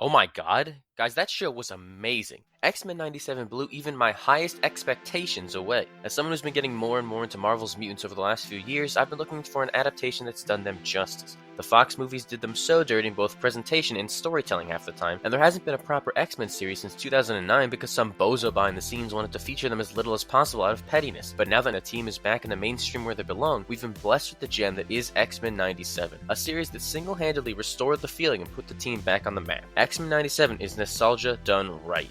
Oh my god. Guys, that show was amazing. X-Men 97 blew even my highest expectations away. As someone who's been getting more and more into Marvel's mutants over the last few years, I've been looking for an adaptation that's done them justice. The Fox movies did them so dirty in both presentation and storytelling half the time, and there hasn't been a proper X-Men series since 2009 because some bozo behind the scenes wanted to feature them as little as possible out of pettiness. But now that a team is back in the mainstream where they belong, we've been blessed with the gem that is X-Men 97, a series that single-handedly restored the feeling and put the team back on the map. X-Men 97 is nostalgia done right.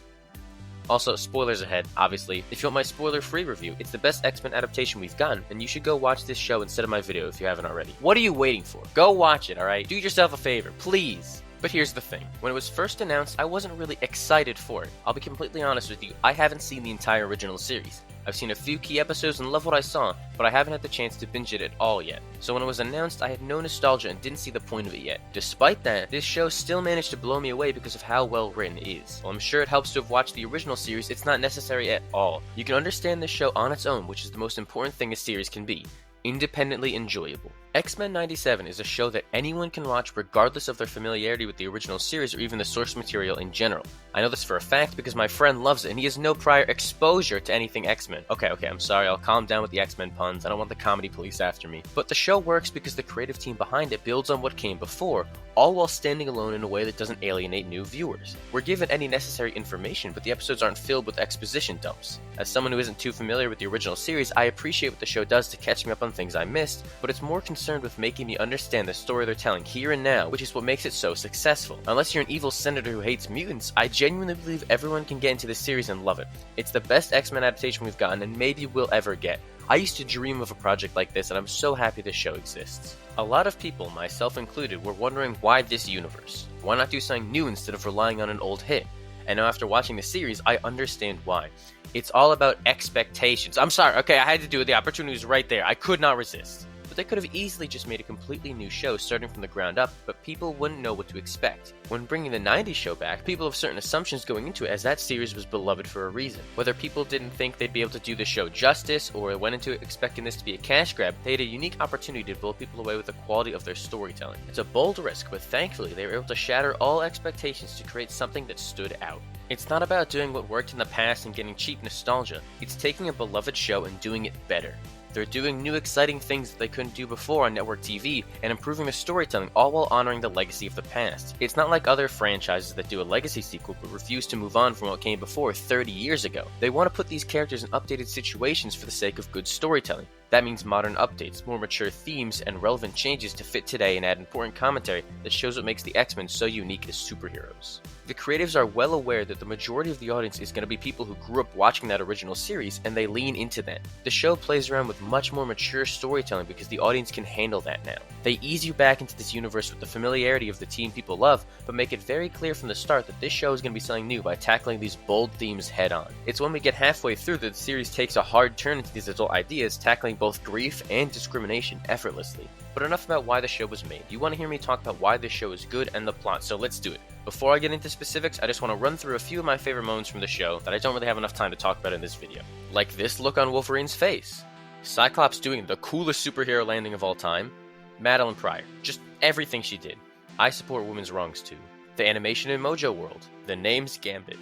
Also, spoilers ahead, obviously. If you want my spoiler-free review, it's the best X-Men adaptation we've gotten, and you should go watch this show instead of my video if you haven't already. What are you waiting for? Go watch it, alright? Do yourself a favor, please! But here's the thing. When it was first announced, I wasn't really excited for it. I'll be completely honest with you, I haven't seen the entire original series. I've seen a few key episodes and love what I saw, but I haven't had the chance to binge it at all yet. So when it was announced, I had no nostalgia and didn't see the point of it yet. Despite that, this show still managed to blow me away because of how well written it is. While I'm sure it helps to have watched the original series, it's not necessary at all. You can understand this show on its own, which is the most important thing a series can be. Independently enjoyable. X-Men 97 is a show that anyone can watch regardless of their familiarity with the original series or even the source material in general. I know this for a fact because my friend loves it and he has no prior exposure to anything X-Men. Okay, I'm sorry, I'll calm down with the X-Men puns, I don't want the comedy police after me. But the show works because the creative team behind it builds on what came before, all while standing alone in a way that doesn't alienate new viewers. We're given any necessary information, but the episodes aren't filled with exposition dumps. As someone who isn't too familiar with the original series, I appreciate what the show does to catch me up on things I missed, but it's more concerned with making me understand the story they're telling here and now, which is what makes it so successful. Unless you're an evil senator who hates mutants, I genuinely believe everyone can get into this series and love it. It's the best X-Men adaptation we've gotten and maybe will ever get. I used to dream of a project like this and I'm so happy this show exists. A lot of people, myself included, were wondering why this universe? Why not do something new instead of relying on an old hit? And now after watching the series, I understand why. It's all about expectations. I'm sorry, okay, I had to do it. The opportunity was right there. I could not resist. But they could have easily just made a completely new show starting from the ground up, but people wouldn't know what to expect. When bringing the 90s show back, people have certain assumptions going into it as that series was beloved for a reason. Whether people didn't think they'd be able to do the show justice or went into it expecting this to be a cash grab, they had a unique opportunity to blow people away with the quality of their storytelling. It's a bold risk, but thankfully they were able to shatter all expectations to create something that stood out. It's not about doing what worked in the past and getting cheap nostalgia, it's taking a beloved show and doing it better. They're doing new exciting things that they couldn't do before on network TV and improving the storytelling, all while honoring the legacy of the past. It's not like other franchises that do a legacy sequel but refuse to move on from what came before 30 years ago. They want to put these characters in updated situations for the sake of good storytelling. That means modern updates, more mature themes, and relevant changes to fit today and add important commentary that shows what makes the X-Men so unique as superheroes. The creatives are well aware that the majority of the audience is going to be people who grew up watching that original series, and they lean into that. The show plays around with much more mature storytelling because the audience can handle that now. They ease you back into this universe with the familiarity of the team people love, but make it very clear from the start that this show is going to be something new by tackling these bold themes head on. It's when we get halfway through that the series takes a hard turn into these adult ideas, tackling both grief and discrimination effortlessly. But enough about why the show was made. You want to hear me talk about why this show is good and the plot, so let's do it. Before I get into specifics, I just want to run through a few of my favorite moments from the show that I don't really have enough time to talk about in this video. Like this look on Wolverine's face, Cyclops doing the coolest superhero landing of all time, Madeline Pryor, just everything she did. I support women's wrongs too. The animation in Mojo World, the name's Gambit.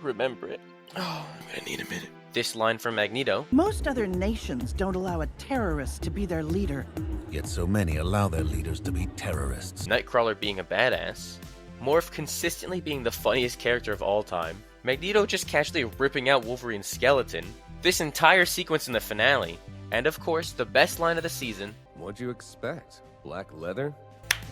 Remember it. Oh, I'm gonna need a minute. This line from Magneto. Most other nations don't allow a terrorist to be their leader. Yet so many allow their leaders to be terrorists. Nightcrawler being a badass. Morph consistently being the funniest character of all time. Magneto just casually ripping out Wolverine's skeleton. This entire sequence in the finale. And of course, the best line of the season. What'd you expect? Black leather?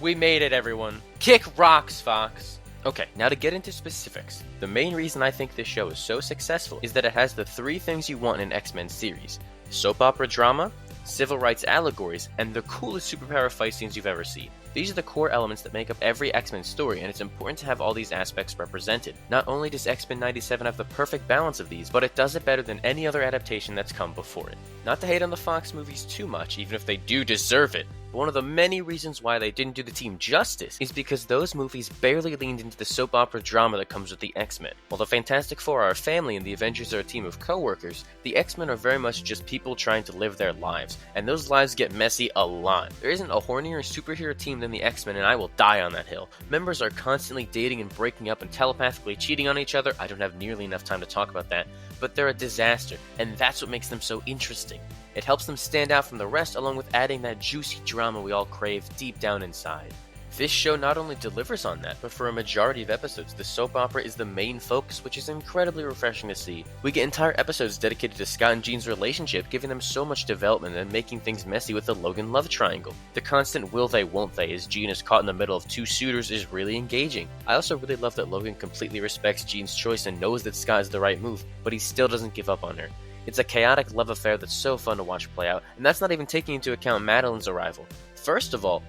We made it, everyone. Kick rocks, Fox! Okay, now to get into specifics. The main reason I think this show is so successful is that it has the three things you want in an X-Men series. Soap opera drama, civil rights allegories, and the coolest superpower fight scenes you've ever seen. These are the core elements that make up every X-Men story, and it's important to have all these aspects represented. Not only does X-Men 97 have the perfect balance of these, but it does it better than any other adaptation that's come before it. Not to hate on the Fox movies too much, even if they do deserve it, but one of the many reasons why they didn't do the team justice is because those movies barely leaned into the soap opera drama that comes with the X-Men. While the Fantastic Four are a family and the Avengers are a team of co-workers, the X-Men are very much just people trying to live their lives, and those lives get messy a lot. There isn't a hornier superhero team than in the X-Men and I will die on that hill. Members are constantly dating and breaking up and telepathically cheating on each other. I don't have nearly enough time to talk about that, but they're a disaster, and that's what makes them so interesting. It helps them stand out from the rest, along with adding that juicy drama we all crave deep down inside. This show not only delivers on that, but for a majority of episodes, the soap opera is the main focus, which is incredibly refreshing to see. We get entire episodes dedicated to Scott and Jean's relationship, giving them so much development and making things messy with the Logan love triangle. The constant will they won't they as Jean is caught in the middle of two suitors is really engaging. I also really love that Logan completely respects Jean's choice and knows that Scott is the right move, but he still doesn't give up on her. It's a chaotic love affair that's so fun to watch play out, and that's not even taking into account Madeline's arrival. First of all,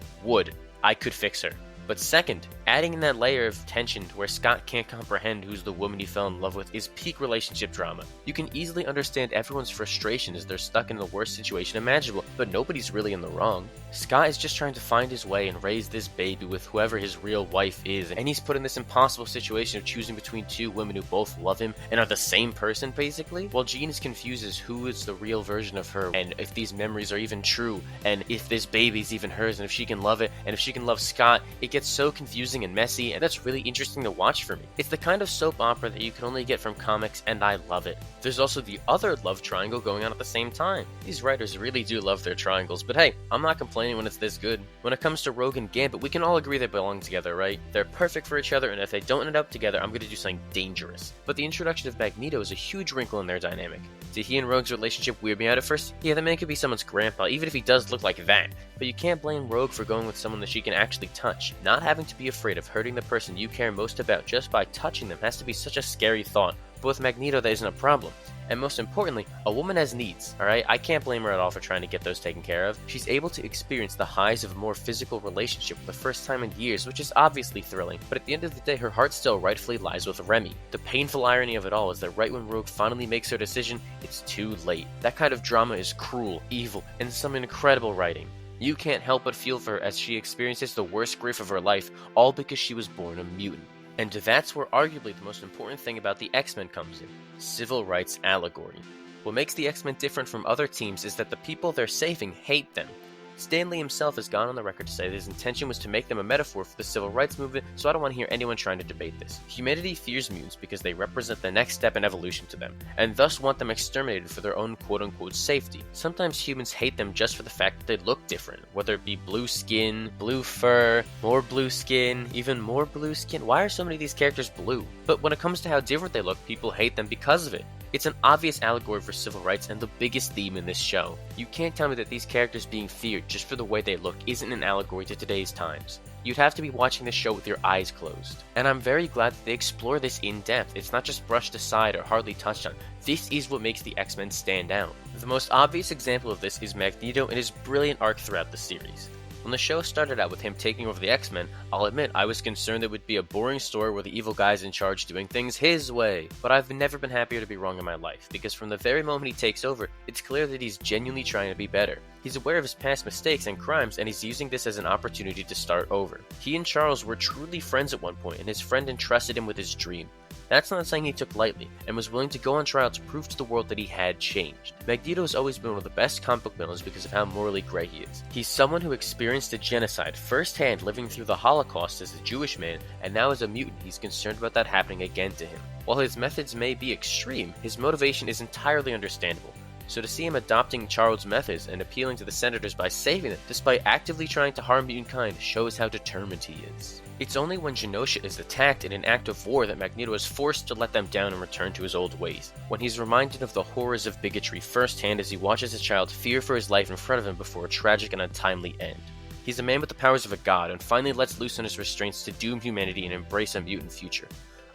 I could fix her. But second, adding in that layer of tension to where Scott can't comprehend who's the woman he fell in love with is peak relationship drama. You can easily understand everyone's frustration as they're stuck in the worst situation imaginable, but nobody's really in the wrong. Scott is just trying to find his way and raise this baby with whoever his real wife is, and he's put in this impossible situation of choosing between two women who both love him and are the same person, basically. While Jean is confused as who is the real version of her, and if these memories are even true, and if this baby's even hers, and if she can love it, and if she can love Scott, it gets so confusing and messy, and that's really interesting to watch for me. It's the kind of soap opera that you can only get from comics, and I love it. There's also the other love triangle going on at the same time. These writers really do love their triangles, but hey, I'm not complaining when it's this good. When it comes to Rogue and Gambit, we can all agree they belong together, right? They're perfect for each other, and if they don't end up together, I'm going to do something dangerous. But the introduction of Magneto is a huge wrinkle in their dynamic. Did he and Rogue's relationship weird me out at first? Yeah, the man could be someone's grandpa, even if he does look like that. But you can't blame Rogue for going with someone that she can actually touch. Not having to be afraid of hurting the person you care most about just by touching them has to be such a scary thought. But with Magneto, that isn't a problem. And most importantly, a woman has needs, alright? I can't blame her at all for trying to get those taken care of. She's able to experience the highs of a more physical relationship for the first time in years, which is obviously thrilling, but at the end of the day, her heart still rightfully lies with Remy. The painful irony of it all is that right when Rogue finally makes her decision, it's too late. That kind of drama is cruel, evil, and some incredible writing. You can't help but feel for her as she experiences the worst grief of her life, all because she was born a mutant. And that's where arguably the most important thing about the X-Men comes in: civil rights allegory. What makes the X-Men different from other teams is that the people they're saving hate them. Stan Lee himself has gone on the record to say that his intention was to make them a metaphor for the civil rights movement, so I don't want to hear anyone trying to debate this. Humanity fears mutants because they represent the next step in evolution to them, and thus want them exterminated for their own quote-unquote safety. Sometimes humans hate them just for the fact that they look different, whether it be blue skin, blue fur, more blue skin, even more blue skin. Why are so many of these characters blue? But when it comes to how different they look, people hate them because of it. It's an obvious allegory for civil rights and the biggest theme in this show. You can't tell me that these characters being feared just for the way they look isn't an allegory to today's times. You'd have to be watching this show with your eyes closed. And I'm very glad that they explore this in depth. It's not just brushed aside or hardly touched on. This is what makes the X-Men stand out. The most obvious example of this is Magneto and his brilliant arc throughout the series. When the show started out with him taking over the X-Men, I'll admit I was concerned it would be a boring story where the evil guy's in charge doing things his way. But I've never been happier to be wrong in my life, because from the very moment he takes over, it's clear that he's genuinely trying to be better. He's aware of his past mistakes and crimes, and he's using this as an opportunity to start over. He and Charles were truly friends at one point, and his friend entrusted him with his dream. That's not something he took lightly, and was willing to go on trial to prove to the world that he had changed. Magneto has always been one of the best comic book villains because of how morally gray he is. He's someone who experienced a genocide firsthand, living through the Holocaust as a Jewish man, and now as a mutant he's concerned about that happening again to him. While his methods may be extreme, his motivation is entirely understandable. So to see him adopting Charles' methods and appealing to the senators by saving them, despite actively trying to harm mutant kind, shows how determined he is. It's only when Genosha is attacked in an act of war that Magneto is forced to let them down and return to his old ways, when he's reminded of the horrors of bigotry firsthand as he watches a child fear for his life in front of him before a tragic and untimely end. He's a man with the powers of a god and finally lets loose on his restraints to doom humanity and embrace a mutant future.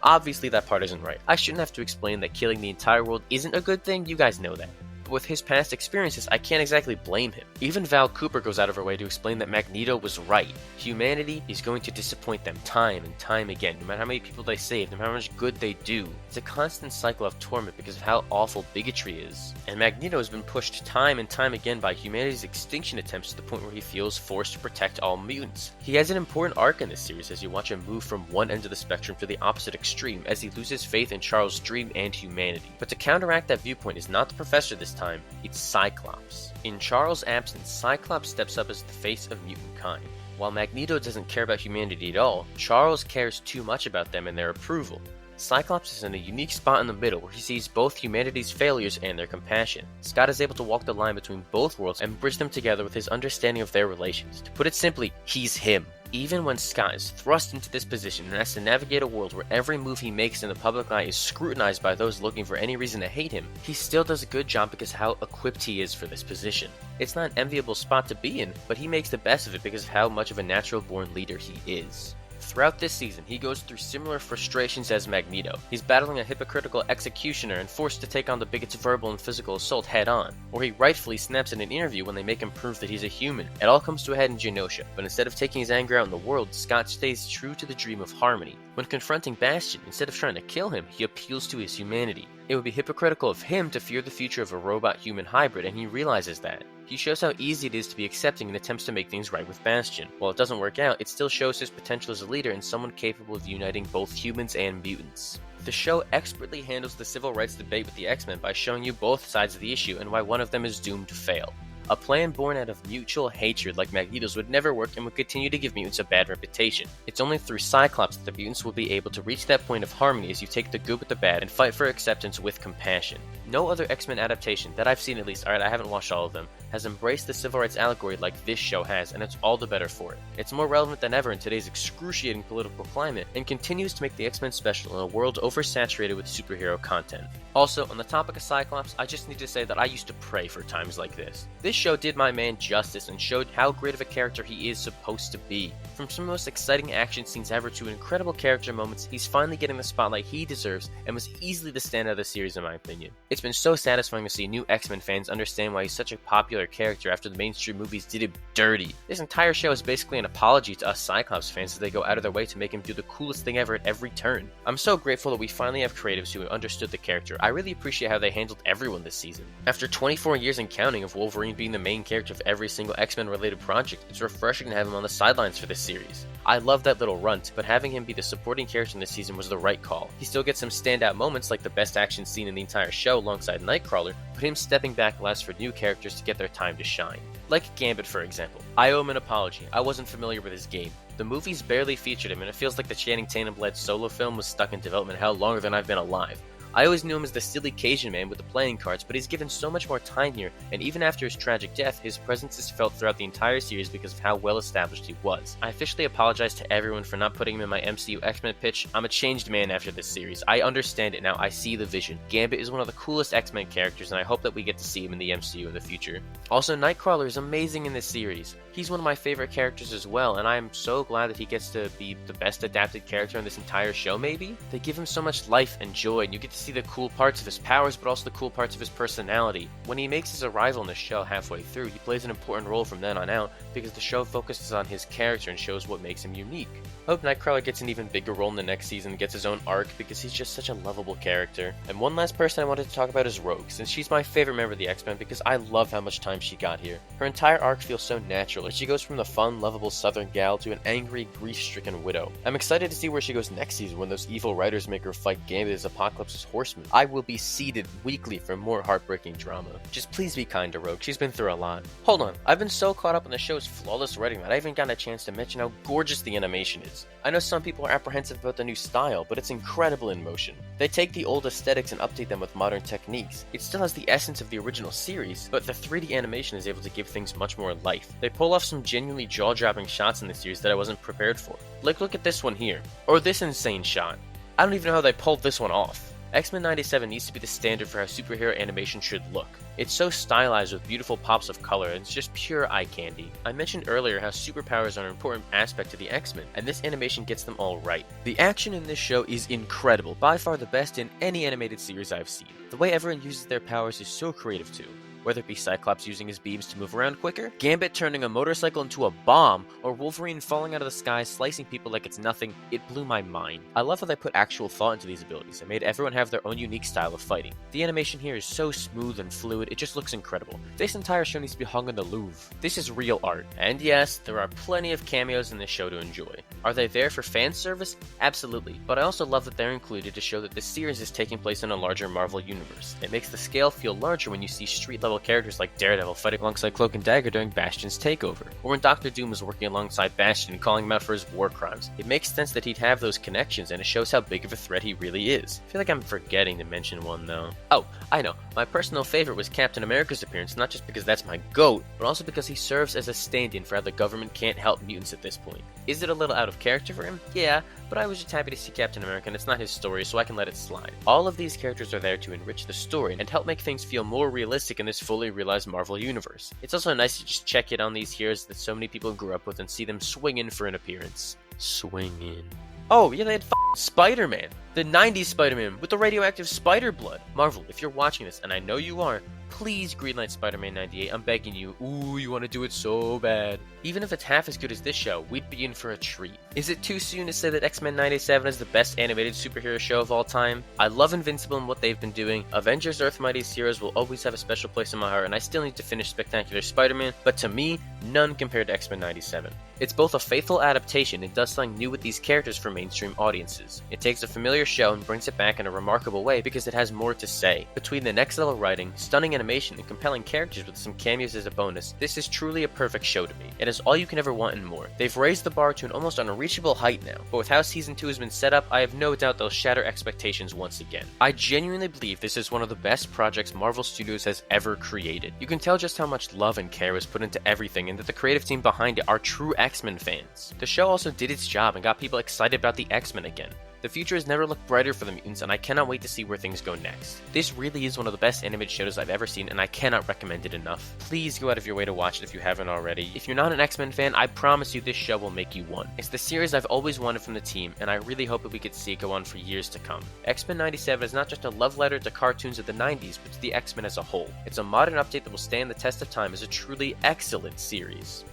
Obviously that part isn't right. I shouldn't have to explain that killing the entire world isn't a good thing, you guys know that. But with his past experiences, I can't exactly blame him. Even Val Cooper goes out of her way to explain that Magneto was right. Humanity is going to disappoint them time and time again, no matter how many people they save, no matter how much good they do. It's a constant cycle of torment because of how awful bigotry is. And Magneto has been pushed time and time again by humanity's extinction attempts to the point where he feels forced to protect all mutants. He has an important arc in this series as you watch him move from one end of the spectrum to the opposite extreme as he loses faith in Charles' dream and humanity. But to counteract that viewpoint is not the Professor this time, it's Cyclops. In Charles' absence, Cyclops steps up as the face of mutant kind. While Magneto doesn't care about humanity at all, Charles cares too much about them and their approval. Cyclops is in a unique spot in the middle where he sees both humanity's failures and their compassion. Scott is able to walk the line between both worlds and bridge them together with his understanding of their relations. To put it simply, he's him. Even when Scott is thrust into this position and has to navigate a world where every move he makes in the public eye is scrutinized by those looking for any reason to hate him, he still does a good job because of how equipped he is for this position. It's not an enviable spot to be in, but he makes the best of it because of how much of a natural-born leader he is. Throughout this season, he goes through similar frustrations as Magneto. He's battling a hypocritical executioner and forced to take on the bigot's verbal and physical assault head-on, or he rightfully snaps in an interview when they make him prove that he's a human. It all comes to a head in Genosha, but instead of taking his anger out in the world, Scott stays true to the dream of harmony. When confronting Bastion, instead of trying to kill him, he appeals to his humanity. It would be hypocritical of him to fear the future of a robot-human hybrid, and he realizes that. He shows how easy it is to be accepting and attempts to make things right with Bastion. While it doesn't work out, it still shows his potential as a leader and someone capable of uniting both humans and mutants. The show expertly handles the civil rights debate with the X-Men by showing you both sides of the issue and why one of them is doomed to fail. A plan born out of mutual hatred like Magneto's would never work and would continue to give mutants a bad reputation. It's only through Cyclops that the mutants will be able to reach that point of harmony as you take the good with the bad and fight for acceptance with compassion. No other X-Men adaptation, that I've seen at least, alright I haven't watched all of them, has embraced the civil rights allegory like this show has, and it's all the better for it. It's more relevant than ever in today's excruciating political climate, and continues to make the X-Men special in a world oversaturated with superhero content. Also, on the topic of Cyclops, I just need to say that I used to pray for times like this. This show did my man justice and showed how great of a character he is supposed to be. From some of the most exciting action scenes ever to incredible character moments, he's finally getting the spotlight he deserves and was easily the standout of the series in my opinion. It's been so satisfying to see new X-Men fans understand why he's such a popular character after the mainstream movies did him dirty. This entire show is basically an apology to us Cyclops fans as they go out of their way to make him do the coolest thing ever at every turn. I'm so grateful that we finally have creatives who understood the character. I really appreciate how they handled everyone this season. After 24 years and counting of Wolverine being the main character of every single X-Men related project, it's refreshing to have him on the sidelines for this series. I love that little runt, but having him be the supporting character in this season was the right call. He still gets some standout moments like the best action scene in the entire show alongside Nightcrawler, but him stepping back allows for new characters to get their time to shine. Like Gambit for example. I owe him an apology, I wasn't familiar with his game. The movies barely featured him and it feels like the Channing Tatum-led solo film was stuck in development hell longer than I've been alive. I always knew him as the silly Cajun man with the playing cards, but he's given so much more time here, and even after his tragic death, his presence is felt throughout the entire series because of how well established he was. I officially apologize to everyone for not putting him in my MCU X-Men pitch. I'm a changed man after this series. I understand it now, I see the vision. Gambit is one of the coolest X-Men characters, and I hope that we get to see him in the MCU in the future. Also, Nightcrawler is amazing in this series. He's one of my favorite characters as well, and I am so glad that he gets to be the best adapted character in this entire show maybe. They give him so much life and joy, and you get to see the cool parts of his powers, but also the cool parts of his personality. When he makes his arrival in the show halfway through, he plays an important role from then on out, because the show focuses on his character and shows what makes him unique. I hope Nightcrawler gets an even bigger role in the next season and gets his own arc, because he's just such a lovable character. And one last person I wanted to talk about is Rogue, since she's my favorite member of the X-Men because I love how much time she got here. Her entire arc feels so natural, as she goes from the fun, lovable southern gal to an angry, grief-stricken widow. I'm excited to see where she goes next season when those evil writers make her fight Gambit as Apocalypse's horseman. I will be seated weekly for more heartbreaking drama. Just please be kind to Rogue, she's been through a lot. Hold on, I've been so caught up in the show's flawless writing that I haven't gotten a chance to mention how gorgeous the animation is. I know some people are apprehensive about the new style, but it's incredible in motion. They take the old aesthetics and update them with modern techniques. It still has the essence of the original series, but the 3D animation is able to give things much more life. They pull off some genuinely jaw-dropping shots in the series that I wasn't prepared for. Like look at this one here, or this insane shot. I don't even know how they pulled this one off. X-Men 97 needs to be the standard for how superhero animation should look. It's so stylized with beautiful pops of color, and it's just pure eye candy. I mentioned earlier how superpowers are an important aspect to the X-Men, and this animation gets them all right. The action in this show is incredible, by far the best in any animated series I've seen. The way everyone uses their powers is so creative too. Whether it be Cyclops using his beams to move around quicker, Gambit turning a motorcycle into a bomb, or Wolverine falling out of the sky slicing people like it's nothing, it blew my mind. I love how they put actual thought into these abilities and made everyone have their own unique style of fighting. The animation here is so smooth and fluid, it just looks incredible. This entire show needs to be hung in the Louvre. This is real art. And yes, there are plenty of cameos in this show to enjoy. Are they there for fan service? Absolutely, but I also love that they're included to show that this series is taking place in a larger Marvel universe. It makes the scale feel larger when you see street-level characters like Daredevil fighting alongside Cloak and Dagger during Bastion's takeover, or when Doctor Doom is working alongside Bastion and calling him out for his war crimes. It makes sense that he'd have those connections, and it shows how big of a threat he really is. I feel like I'm forgetting to mention one though. Oh, I know. My personal favorite was Captain America's appearance, not just because that's my GOAT, but also because he serves as a stand-in for how the government can't help mutants at this point. Is it a little out of character for him? Yeah, but I was just happy to see Captain America, and it's not his story, so I can let it slide. All of these characters are there to enrich the story and help make things feel more realistic in this fully realized Marvel universe. It's also nice to just check in on these heroes that so many people grew up with and see them swing in for an appearance. Swing in. Oh, yeah, they had Spider-Man. The 90s Spider-Man with the radioactive spider blood. Marvel, if you're watching this, and I know you are, please greenlight Spider-Man 98. I'm begging you. Ooh, you want to do it so bad. Even if it's half as good as this show, we'd be in for a treat. Is it too soon to say that X-Men 97 is the best animated superhero show of all time? I love Invincible and what they've been doing. Avengers Earth Mightiest Heroes will always have a special place in my heart, and I still need to finish Spectacular Spider-Man, but to me, none compared to X-Men 97. It's both a faithful adaptation and does something new with these characters for mainstream audiences. It takes a familiar show and brings it back in a remarkable way because it has more to say. Between the next level writing, stunning animation, and compelling characters with some cameos as a bonus, this is truly a perfect show to me. It is all you can ever want and more. They've raised the bar to an almost unreachable height now, but with how Season 2 has been set up, I have no doubt they'll shatter expectations once again. I genuinely believe this is one of the best projects Marvel Studios has ever created. You can tell just how much love and care was put into everything and that the creative team behind it are true X-Men fans. The show also did its job and got people excited about the X-Men again. The future has never looked brighter for the mutants, and I cannot wait to see where things go next. This really is one of the best animated shows I've ever seen, and I cannot recommend it enough. Please go out of your way to watch it if you haven't already. If you're not an X-Men fan, I promise you this show will make you one. It's the series I've always wanted from the team, and I really hope that we get to see it go on for years to come. X-Men 97 is not just a love letter to cartoons of the 90s, but to the X-Men as a whole. It's a modern update that will stand the test of time as a truly excellent series.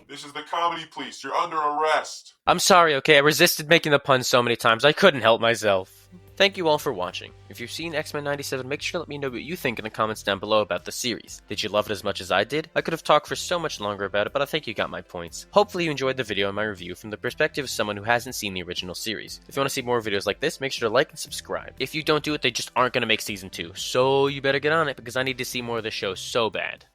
This is the comedy police. You're under arrest. I'm sorry, okay? I resisted making the pun so many times, I couldn't help myself. Thank you all for watching. If you've seen X-Men 97, make sure to let me know what you think in the comments down below about the series. Did you love it as much as I did? I could have talked for so much longer about it, but I think you got my points. Hopefully you enjoyed the video and my review from the perspective of someone who hasn't seen the original series. If you want to see more videos like this, make sure to like and subscribe. If you don't do it, they just aren't going to make Season 2, so you better get on it because I need to see more of the show so bad.